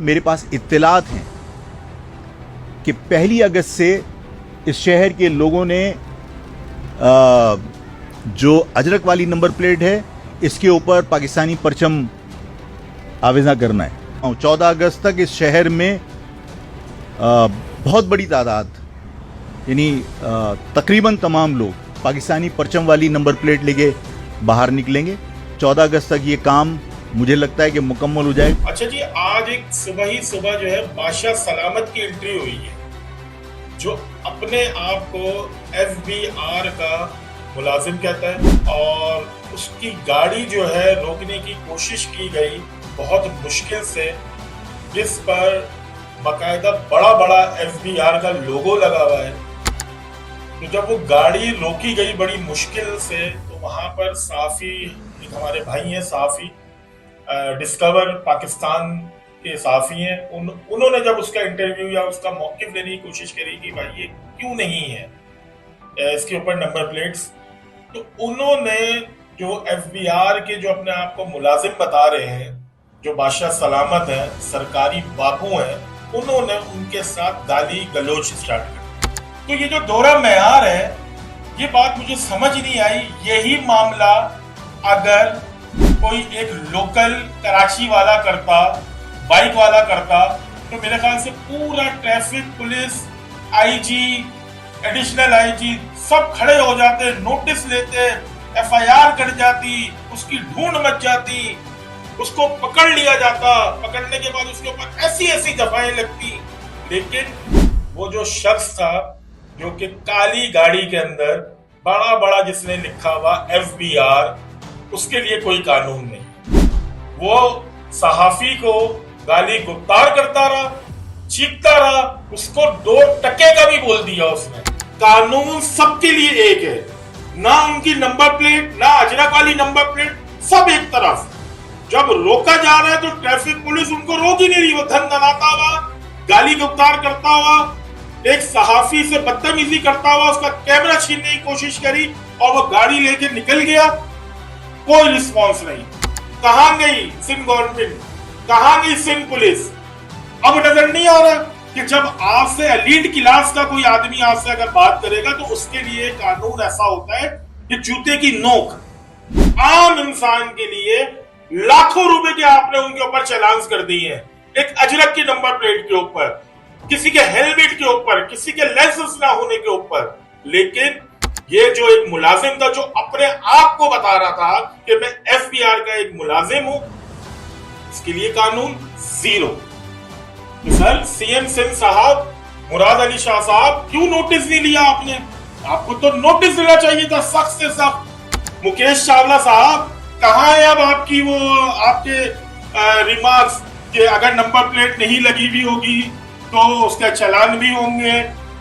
मेरे पास इत्तलात हैं कि 1 अगस्त से इस शहर के लोगों ने जो अजरक वाली नंबर प्लेट है इसके ऊपर पाकिस्तानी परचम आवेज़ा करना है। 14 अगस्त तक इस शहर में बहुत बड़ी तादाद यानी तकरीबन तमाम लोग पाकिस्तानी परचम वाली नंबर प्लेट लेके बाहर निकलेंगे। 14 अगस्त तक ये काम मुझे लगता है कि मुकम्मल हो जाए। अच्छा जी, आज एक सुबह जो है बादशाह सलामत की एंट्री हुई है, जो अपने आप को FBI का मुलाजिम कहता है, और उसकी गाड़ी जो है रोकने की कोशिश की गई बहुत मुश्किल से, जिस पर बाकायदा बड़ा FBI का लोगो लगा हुआ है। तो जब वो गाड़ी रोकी गई बड़ी मुश्किल से, तो वहां पर साफी, एक हमारे भाई हैं साफी, डिस्कवर पाकिस्तान के साफी हैं, उन्होंने जब उसका इंटरव्यू या उसका मौक़िफ़ लेने की कोशिश करी कि भाई ये क्यों नहीं है इसके ऊपर नंबर प्लेट्स, तो उन्होंने जो FBI के जो अपने आप को मुलाजिम बता रहे हैं, जो बादशाह सलामत है, सरकारी बाबू हैं, उन्होंने उनके साथ गाली गलोच स्टार्ट कर। तो ये जो दोहरा मेयार है, ये बात मुझे समझ नहीं आई। यही मामला अगर कोई एक लोकल कराची वाला करता, बाइक वाला करता, तो मेरे ख्याल से पूरा traffic police, IG, additional IG सब खड़े हो जाते, नोटिस लेते, FIR कट जाती, उसकी ढूंढ मच जाती, उसको पकड़ लिया जाता, पकड़ने के बाद उसके ऊपर ऐसी दफाएं लगती। लेकिन वो जो शख्स था जो कि काली गाड़ी के अंदर बड़ा जिसने लिखा हुआ FBR, उसके लिए कोई कानून नहीं। वो सहाफी को गाली गुफ्तार करता रहा, चीखता रहा, उसको 2 टके का भी बोल दिया उसने। कानून सबके लिए एक है, ना उनकी नंबर प्लेट, ना अजरक वाली नंबर प्लेट, सब एक तरफ। जब रोका जा रहा है तो ट्रैफिक पुलिस उनको रोक ही नहीं रही, वो धनाता हुआ, गाली गुफ्तार करता हुआ, एक सहाफी से बदतमीजी करता हुआ उसका कैमरा छीनने की कोशिश करी और वो गाड़ी लेके निकल गया। कोई रिस्पॉन्स नहीं। कहां गई सिंध गवर्नमेंट, कहां गई सिंध पुलिस? अब नजर नहीं आ रहा कि जब आपसे एलीट क्लास का कोई आदमी आपसे अगर बात करेगा तो उसके लिए कानून ऐसा होता है कि जूते की नोक। आम इंसान के लिए लाखों रुपए के आपने उनके ऊपर चालान कर दिए हैं, एक अजरक की नंबर प्लेट के ऊपर, किसी के हेलमेट के ऊपर, किसी के लाइसेंस ना होने के ऊपर। लेकिन ये जो एक मुलाजिम था जो अपने आप को बता रहा था कि मैं FBR का एक मुलाजिम हूं, इसके लिए कानून जीरो। तो सर, CM सिंध साहब, मुराद अली शाह साहब, क्यों नोटिस नहीं लिया आपने? आपको तो नोटिस लेना चाहिए था सख्त से सख्त। मुकेश चावला साहब, कहां है अब आपकी वो आपके रिमार्क्स कि अगर नंबर प्लेट नहीं लगी हुई होगी तो उसका चालान भी होंगे,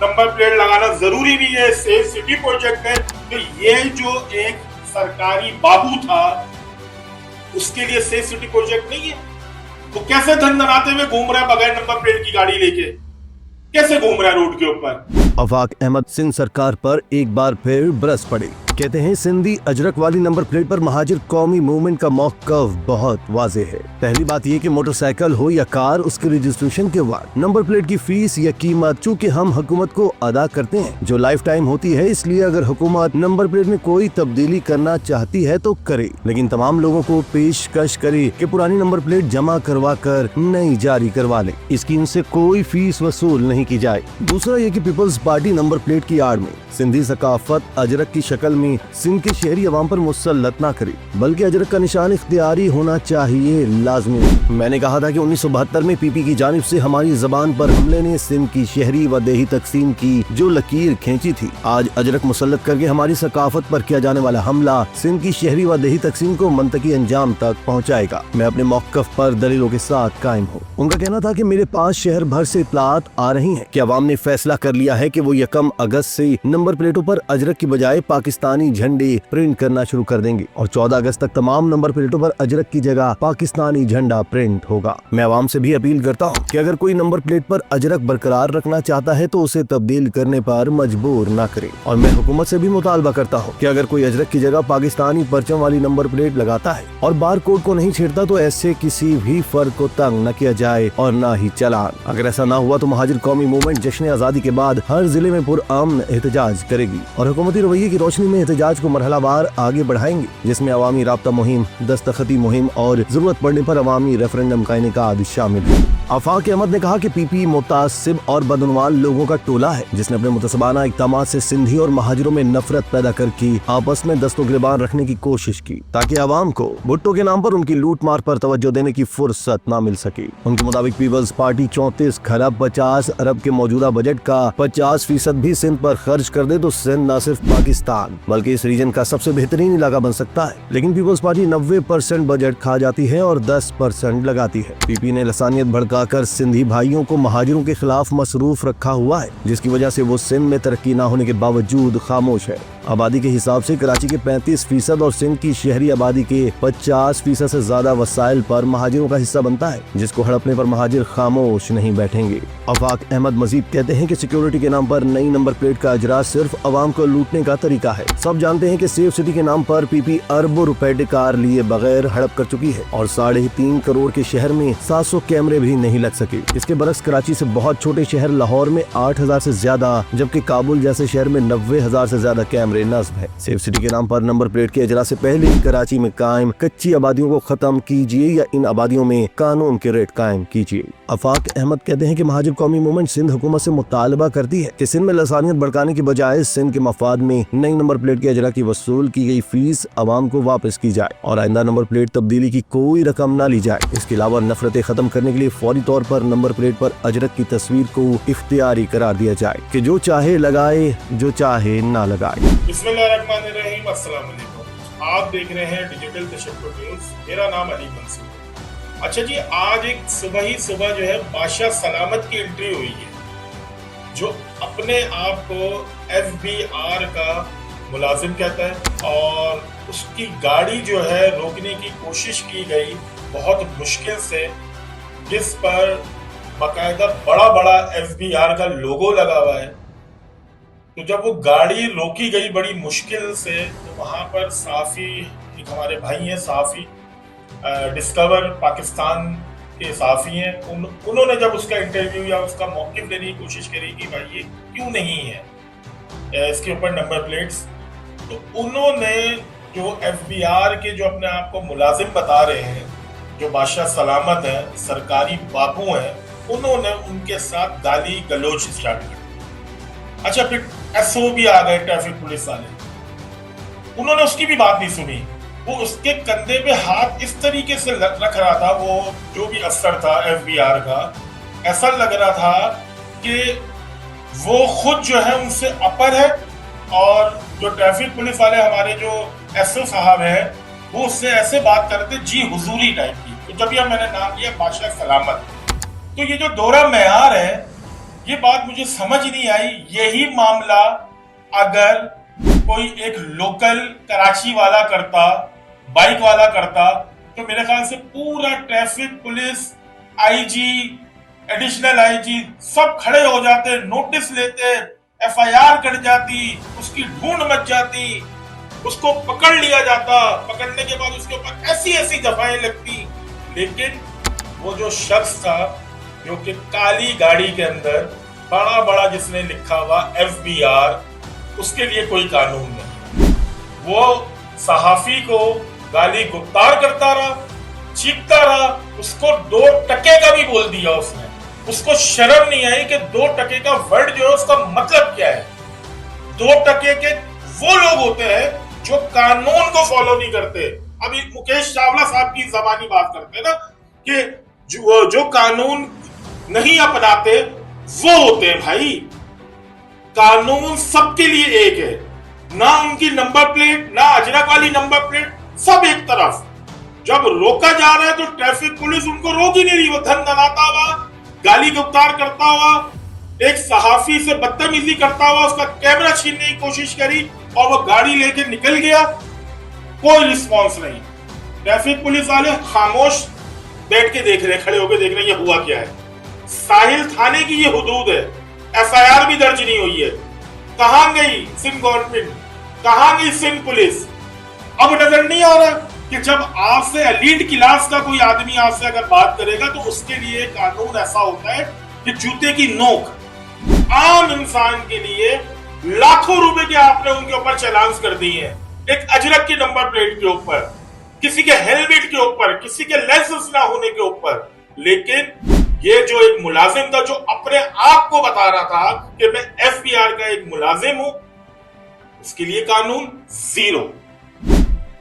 नंबर प्लेट लगाना जरूरी भी है, सेफ सिटी प्रोजेक्ट है। तो ये जो एक सरकारी बाबू था, उसके लिए सेफ सिटी प्रोजेक्ट नहीं है, तो कैसे धनाते हुए घूम रहा है बगैर नंबर प्लेट की गाड़ी लेके? कैसे घूम रहा है रोड के ऊपर? आफाक अहमद सिंध सरकार पर एक बार फिर बरस पड़े। कहते हैं सिंधी अजरक वाली नंबर प्लेट पर महाजिर कौमी मूवमेंट का मौक़िफ़ बहुत वाज़े है। पहली बात ये कि मोटरसाइकिल हो या कार, उसके रजिस्ट्रेशन के बाद नंबर प्लेट की फीस या कीमत चूँकि हम हुकूमत को अदा करते हैं जो लाइफ टाइम होती है, इसलिए अगर हुकूमत नंबर प्लेट में कोई तब्दीली करना चाहती है तो करे, लेकिन तमाम लोगों को पेशकश करे कि पुरानी नंबर प्लेट जमा करवा कर नई जारी करवा ले। इसकी इनसे कोई फीस वसूल नहीं की जाए। दूसरा ये कि पीपल्स पार्टी नंबर प्लेट की आड़ में सिंधी सकाफत अजरक की शक्ल में सिंध के शहरी अवाम पर मुसल्लत ना करे, बल्कि अजरक का निशान इख्तियारी होना चाहिए, लाजमी। मैंने कहा था कि 1972 में PP की जानिब से हमारी जबान पर हमले ने सिंध की शहरी व देही तकसीम की जो लकीर खींची थी, आज अजरक मुसल्लत करके हमारी सकाफत पर किया जाने वाला हमला सिंध की शहरी व देही तकसीम को मंतकी अंजाम तक पहुँचाएगा। मैं अपने मौक़िफ़ पर दलीलों के साथ कायम हूँ। उनका कहना था कि मेरे पास शहर भर से इत्तलात आ रही है कि अवाम ने फैसला कर लिया है कि वो 1 अगस्त से नंबर प्लेटों पर अजरक की बजाय पाकिस्तानी पाकिस्तानी झंडे प्रिंट करना शुरू कर देंगे और 14 अगस्त तक तमाम नंबर प्लेटों पर अजरक की जगह पाकिस्तानी झंडा प्रिंट होगा। मैं आवाम से भी अपील करता हूँ कि अगर कोई नंबर प्लेट पर अजरक बरकरार रखना चाहता है तो उसे तब्दील करने पर मजबूर न करे। और मैं हुकूमत से भी मुतालबा करता हूँ कि अगर कोई अजरक की जगह पाकिस्तानी परचम वाली नंबर प्लेट लगाता है और बार कोड को नहीं छेड़ता तो ऐसे किसी भी फर्द को तंग न किया जाए और न ही चालान। अगर ऐसा न हुआ तो महाजिर कौमी मूवमेंट जश्न आजादी के बाद हर जिले में पुरअमन एहतजाज करेगी और हुकूमती रवैये की रोशनी में एहतजाज को मरहलावार आगे बढ़ाएंगे, जिसमें अवामी राब्ता मुहिम, दस्तखती मुहिम और जरूरत पड़ने पर अवामी रेफरेंडम का इनेकाद शामिल है। आफाक अहमद ने कहा कि पीपी मुतासिब और बदनवान लोगों का टोला है जिसने अपने मुतसबाना इक़दामात से सिंधी और महाजिरों में नफरत पैदा करके आपस में दस्तो गिरबान रखने की कोशिश की ताकि आवाम को भुट्टो के नाम पर उनकी लूट मार पर तवज्जो देने की फुर्सत न मिल सके। उनके मुताबिक पीपल्स पार्टी 34 खरब 50 अरब के मौजूदा बजट का 50% भी सिंध पर खर्च कर दे तो सिंध न सिर्फ पाकिस्तान बल्कि इस रीजन का सबसे बेहतरीन इलाका बन सकता है। लेकिन पीपल्स पार्टी 90% बजट खा जाती है और 10% लगाती है। पीपी ने लसानियत भड़काकर सिंधी भाइयों को महाजिरों के खिलाफ मसरूफ रखा हुआ है, जिसकी वजह से वो सिंध में तरक्की न होने के बावजूद खामोश है। आबादी के हिसाब से कराची के 35% और सिंध की शहरी आबादी के 50% से ज्यादा वसाइल पर महाजिरों का हिस्सा बनता है, जिसको हड़पने पर महाजिर खामोश नहीं बैठेंगे। आफाक अहमद मजीद कहते हैं कि सिक्योरिटी के नाम पर नई नंबर प्लेट का इजरा सिर्फ अवाम को लूटने का तरीका है। सब जानते हैं कि सेफ सिटी के नाम पर पीपी अरबों रुपए डिकार लिए बगैर हड़प कर चुकी है और 3.5 करोड़ के शहर में 700 कैमरे भी नहीं लग सके। इसके बरक्स कराची से बहुत छोटे शहर लाहौर में 8,000 से ज्यादा, जबकि काबुल जैसे शहर में 90,000 से ज्यादा कैमरे नस्ब है। सेफ सिटी के नाम पर नंबर प्लेट के इजरा से पहले ही कराची में कायम कच्ची आबादियों को खत्म कीजिए या इन आबादियों में कानून के रेट कायम कीजिए। आफाक अहमद कहते हैं कि महाजिर कौमी मूवमेंट सिंध हुकूमत से मुतालबा करती है कि सिंध में लसानियत भड़काने की बजाय सिंध के मफाद में नई नंबर प्लेट के इजरा की वसूल की गई फीस आवाम को वापस की जाए और आइंदा नंबर प्लेट तब्दीली की कोई रकम न ली जाए। इसके अलावा नफरतें खत्म करने के लिए फौरी तौर पर नंबर प्लेट पर अजरक की तस्वीर को इख्तियारी करार दिया जाए कि जो चाहे लगाए, जो चाहे ना लगाए। बिस्मिल्लाहिर्रहमानिर्रहीम, अस्सलाम वालेकुम। आप देख रहे हैं डिजिटल तशक्कुर न्यूज़। मेरा नाम अली मंसूर। अच्छा जी, आज एक सुबह जो है बादशाह सलामत की एंट्री हुई है, जो अपने आप को FBI का मुलाजिम कहता है और उसकी गाड़ी जो है रोकने की कोशिश की गई बहुत मुश्किल से, जिस पर बाकायदा बड़ा FBI का लोगो लगा हुआ है। तो जब वो गाड़ी रोकी गई बड़ी मुश्किल से, तो वहाँ पर साफ़ी, एक हमारे भाई हैं साफ़ी, डिस्कवर पाकिस्तान के साफ़ी हैं, उन्होंने जब उसका इंटरव्यू या उसका मौक़िफ़ लेने की कोशिश करी कि भाई ये क्यों नहीं है इसके ऊपर नंबर प्लेट्स, तो उन्होंने जो FBI के जो अपने आप को मुलाजिम बता रहे हैं, जो बादशाह सलामत हैं, सरकारी बाबू हैं, उन्होंने उनके साथ गाली गलोच स्टार्ट कर। अच्छा, फिर SO भी आ गए, ट्रैफिक पुलिस वाले, उन्होंने उसकी भी बात नहीं सुनी। वो उसके कंधे पे हाथ इस तरीके से रख रहा था, वो जो भी अफसर था FBI का, ऐसा लग रहा था कि वो खुद जो है उनसे अपर है और जो ट्रैफिक पुलिस वाले हमारे जो SO साहब हैं वो उससे ऐसे बात करते जी हुजूरी टाइप की। तो जब यह मैंने नाम लिया बादशाह सलामत, तो ये जो दोहरा मेयार है, ये बात मुझे समझ नहीं आई। यही मामला अगर कोई एक लोकल कराची वाला करता, बाइक वाला करता, तो मेरे ख्याल से पूरा traffic police, IG, additional IG सब खड़े हो जाते, नोटिस लेते, FIR कट जाती, उसकी ढूंढ मच जाती, उसको पकड़ लिया जाता, पकड़ने के बाद उसके ऊपर ऐसी दफाएं लगती। लेकिन वो जो शख्स था जो कि काली गाड़ी के अंदर बड़ा जिसने लिखा हुआ FBI, उसके लिए कोई कानून नहीं। वो सहाफी को गाली गुफ्तार करता रहा, चीखता रहा, उसको 2 टके का भी बोल दिया उसने। उसको शर्म नहीं आई कि 2 टके का वर्ड जो है उसका मतलब क्या है। 2 टके के वो लोग होते हैं जो कानून को फॉलो नहीं करते। अभी मुकेश चावला साहब की जबानी बात करते हैं ना कि जो कानून नहीं अपनाते वो होते हैं। भाई, कानून सबके लिए एक है, ना उनकी नंबर प्लेट, ना अजरक वाली नंबर प्लेट, सब एक तरफ। जब रोका जा रहा है तो ट्रैफिक पुलिस उनको रोक ही नहीं रही। वो धन दनाता हुआ, गाली गुफ्तार करता हुआ, एक सहाफी से बदतमीजी करता हुआ उसका कैमरा छीनने की कोशिश करी और वो गाड़ी लेके निकल गया, कोई रिस्पॉन्स नहीं। ट्रैफिक पुलिस वाले खामोश बैठ के देख रहे, खड़े होकर देख रहे ये हुआ क्या है। साहिल थाने की ये हुदूद है, एफआईआर भी दर्ज नहीं हुई है। कहां गई सिंध गवर्नमेंट, कहां गई सिंध पुलिस? अब नजर नहीं आ रहा कि जब आपसे एलीट क्लास का कोई आदमी आपसे अगर बात करेगा तो उसके लिए कानून ऐसा होता है कि जूते की नोक। आम इंसान के लिए लाखों रुपए के आपने उनके ऊपर चलान्स कर दिए हैं, एक अजरक की नंबर प्लेट के ऊपर, किसी के हेलमेट के ऊपर, किसी के लाइसेंस ना होने के ऊपर। लेकिन ये जो एक मुलाजिम था जो अपने आप को बता रहा था कि मैं एफबीआर का एक मुलाजिम हूं, उसके लिए कानून जीरो।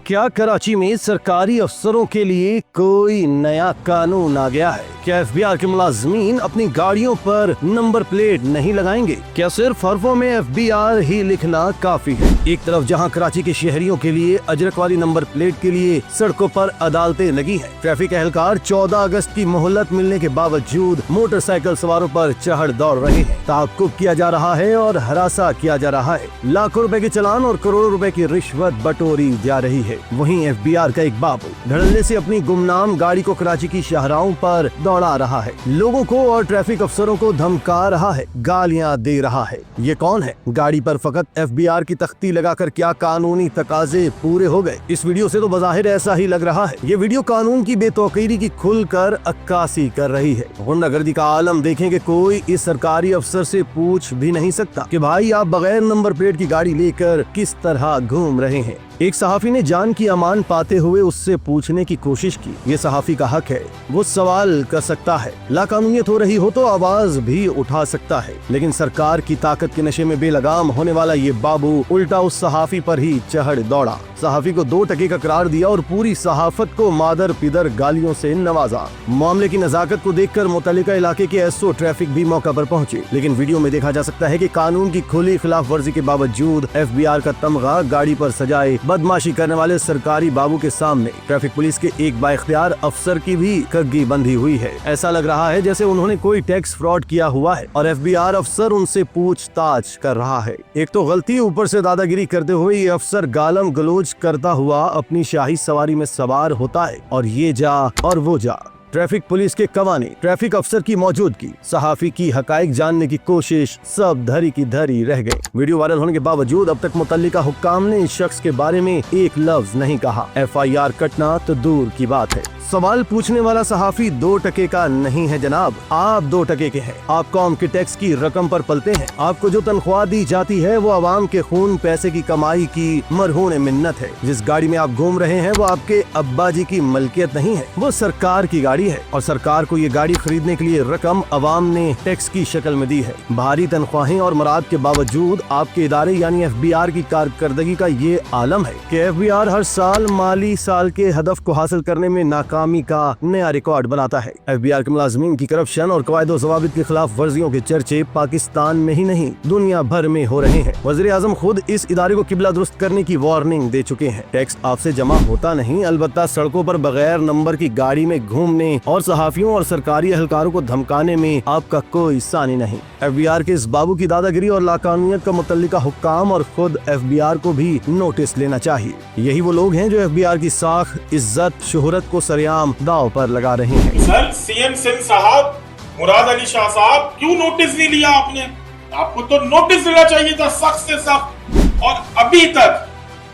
क्या कराची में सरकारी अफसरों के लिए कोई नया कानून आ गया है? क्या एफबीआर के मुलाजमीन अपनी गाड़ियों पर नंबर प्लेट नहीं लगाएंगे? क्या सिर्फ हरफों में एफबीआर ही लिखना काफी है? एक तरफ जहां कराची के शहरियों के लिए अजरक वाली नंबर प्लेट के लिए सड़कों पर अदालतें लगी हैं, ट्रैफिक एहलकार 14 अगस्त की मोहलत मिलने के बावजूद मोटरसाइकिल सवारों पर चढ़ दौड़ रहे हैं, ताक़ुब किया जा रहा है और हरासा किया जा रहा है, लाखों रुपए के चालान और करोड़ों रुपए की रिश्वत बटोरी जा रही है। वहीं एफबीआर का एक बाबू धड़ल्ले से अपनी गुमनाम गाड़ी को कराची की शाहराहों पर दौड़ा रहा है, लोगों को और ट्रैफिक अफसरों को धमका रहा है, गालियां दे रहा है। ये कौन है? गाड़ी पर फकत एफबीआर की तख्ती लगाकर क्या कानूनी तकाजे पूरे हो गए? इस वीडियो से तो बज़ाहिर ऐसा ही लग रहा है। ये वीडियो कानून की बेतौकीरी की खुलकर अक्कासी कर रही है। गुंडागर्दी का आलम देखें कि कोई इस सरकारी अफसर से पूछ भी नहीं सकता कि भाई आप बगैर नंबर प्लेट की गाड़ी लेकर किस तरह घूम रहे हैं। एक सहाफी ने जान की अमान पाते हुए उससे पूछने की कोशिश की। ये सहाफी का हक है, वो सवाल कर सकता है, लाकानूनियत हो रही हो तो आवाज भी उठा सकता है। लेकिन सरकार की ताकत के नशे में बेलगाम होने वाला ये बाबू उल्टा उस सहाफी पर ही चढ़ दौड़ा, सहाफी को 2 टके का करार दिया और पूरी सहाफत को मादर पिदर गालियों से नवाजा। मामले की नजाकत को देखकर मुतल्लिका इलाके के एसओ ट्रैफिक भी मौका पर पहुंचे, लेकिन वीडियो में देखा जा सकता है कि कानून की खुली खिलाफ वर्जी के बावजूद एफबीआर का तमगा गाड़ी पर सजाए बदमाशी करने वाले सरकारी बाबू के सामने ट्रैफिक पुलिस के एक बाइख्तियार अफसर की भी कग्गी बंधी हुई है। ऐसा लग रहा है जैसे उन्होंने कोई टैक्स फ्रॉड किया हुआ है और एफबीआर अफसर उनसे पूछताछ कर रहा है। एक तो गलती, ऊपर से दादागिरी करते हुए ये अफसर गालम गलोच करता हुआ अपनी शाही सवारी में सवार होता है और ये जा और वो जा। ट्रैफिक पुलिस के कवानी, ट्रैफिक अफसर की मौजूदगी, सहाफी की हकाइक जानने की कोशिश, सब धरी की धरी रह गए। वीडियो वायरल होने के बावजूद अब तक मुतल्लिका हुक्काम ने इस शख्स के बारे में एक लफ्ज नहीं कहा। एफआईआर कटना तो दूर की बात है। सवाल पूछने वाला सहाफी 2 टके का नहीं है जनाब, आप 2 टके के हैं। आप कौम के टैक्स की रकम पर पलते हैं। आपको जो तनख्वाह दी जाती है वो आवाम के खून पैसे की कमाई की मरहून मिन्नत है। जिस गाड़ी में आप घूम रहे हैं वो आपके अब्बा जी की मलकियत नहीं है, वो सरकार की गाड़ी है और सरकार को ये गाड़ी खरीदने के लिए रकम अवाम ने टैक्स की शक्ल में दी है। भारी तनख्वाहें और मराद के बावजूद आपके इदारे यानी एफबीआर की कारकर्दगी का ये आलम है कि एफबीआर हर साल माली साल के हदफ को हासिल करने में नाकामी का नया रिकॉर्ड बनाता है। एफबीआर के मुलाजमीन की करप्शन और कवायद ज़वाबित की खिलाफ वर्जियों के चर्चे पाकिस्तान में ही नहीं दुनिया भर में हो रहे हैं। वज़ीर आज़म खुद इस इदारे को किबला दुरुस्त करने की वार्निंग दे चुके हैं। टैक्स आपसे जमा होता नहीं, अलबत्ता सड़कों पर बगैर नंबर की गाड़ी में घूमने और सहाफियों और सरकारी एहलकारों को धमकाने में आपका कोई सानी नहीं। एफबीआर के इस बाबू की दादागिरी और लाकानूनियत का मुतल्लिका हुक्काम और खुद एफबीआर को भी नोटिस लेना चाहिए। यही वो लोग हैं जो एफबीआर की साख, इज्जत, शोहरत को सरेआम दांव पर लगा रहे हैं। सर, सीएम सिंध साहब, मुराद अली शाह साहब, क्यों नोटिस नहीं लिया आपने? आपको तो नोटिस लेना चाहिए था, सख्त से सख्त। और अभी तक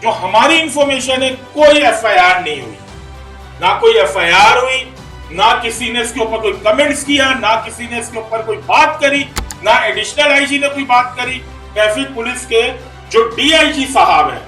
जो हमारी इंफॉर्मेशन है कोई एफआईआर नहीं हुई, ना कोई एफआईआर हुई, ना किसी ने इसके ऊपर कोई कमेंट्स किया, ना किसी ने इसके ऊपर कोई बात करी, ना एडिशनल आईजी ने कोई बात करी। ट्रैफिक पुलिस के जो डीआईजी साहब हैं,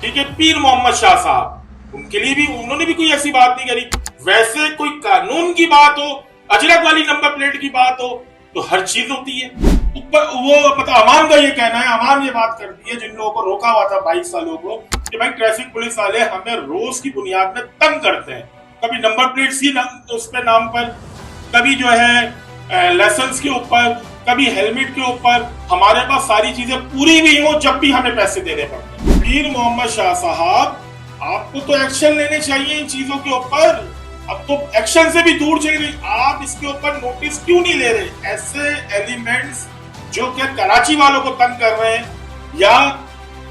ठीक है, पीर मोहम्मद शाह साहब, उनके लिए भी उन्होंने भी कोई ऐसी बात नहीं करी। वैसे कोई कानून की बात हो, अजरक वाली नंबर प्लेट की बात हो, तो हर चीज होती है। ऊपर वो पता अमान का ये कहना है, अमान ये बात करती है जिन लोगों को रोका हुआ था 22 सालों को, कि भाई ट्रैफिक पुलिस वाले हमें रोज की बुनियाद में तंग करते हैं। कभी नंबर प्लेट्स की उस पे नाम पर, कभी जो है लाइसेंस के ऊपर, कभी हेलमेट के ऊपर। हमारे पास सारी चीजें पूरी भी हो जब भी हमें पैसे देने पड़ते हैं। पीर मोहम्मद शाह साहब, आपको तो एक्शन लेने चाहिए इन चीजों के ऊपर। अब तो एक्शन से भी दूर चली गई, आप इसके ऊपर नोटिस क्यों नहीं ले रहे? ऐसे एलिमेंट्स जो कि कराची वालों को तंग कर रहे हैं या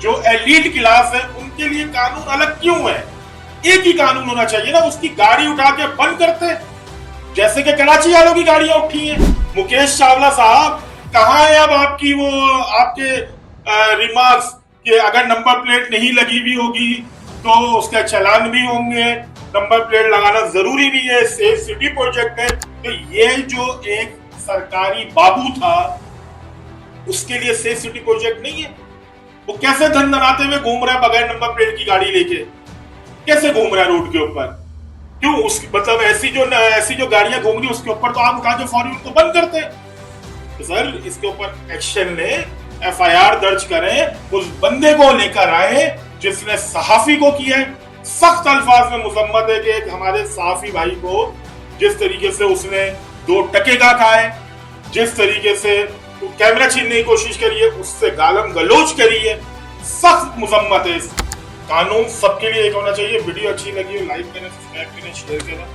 जो एलीट क्लास है उनके लिए कानून अलग क्यों है? एक ही कानून होना चाहिए ना। उसकी गाड़ी उठा के बंद करते, जैसे कि कराची वालों की गाड़ियां उठी हैं। मुकेश चावला साहब, कहां है अब आपकी वो आपके रिमार्क्स कि अगर नंबर प्लेट नहीं लगी हुई होगी तो उसका चालान भी होंगे, नंबर प्लेट लगाना जरूरी भी है, सेफ सिटी प्रोजेक्ट है। तो ये जो एक सरकारी बाबू था उसके लिए सेफ सिटी प्रोजेक्ट नहीं है। वो कैसे धन धनाते हुए घूम रहा है बगैर नंबर प्लेट की गाड़ी लेके, कैसे घूम रहा है रोड के ऊपर? क्यों? उसकी मतलब ऐसी जो गाड़ियां घूम रही उसके ऊपर तो आप उठा के फौरी उनको बंद करते। तो सर इसके ऊपर एक्शन ले, एफआईआर दर्ज करें, उस बंदे को लेकर आए जिसने सहाफी को किया है। सख्त अल्फाज में मुजम्मत है कि एक हमारे सहाफी भाई को जिस तरीके से उसने 2 टके का खाए, जिस तरीके से कैमरा छीनने की कोशिश करी है, उससे गालम गलोच करी है, सख्त मुजम्मत है। कानून सबके लिए एक होना चाहिए। वीडियो अच्छी लगी हो लाइक करें, सब्सक्राइब करें, शेयर करें।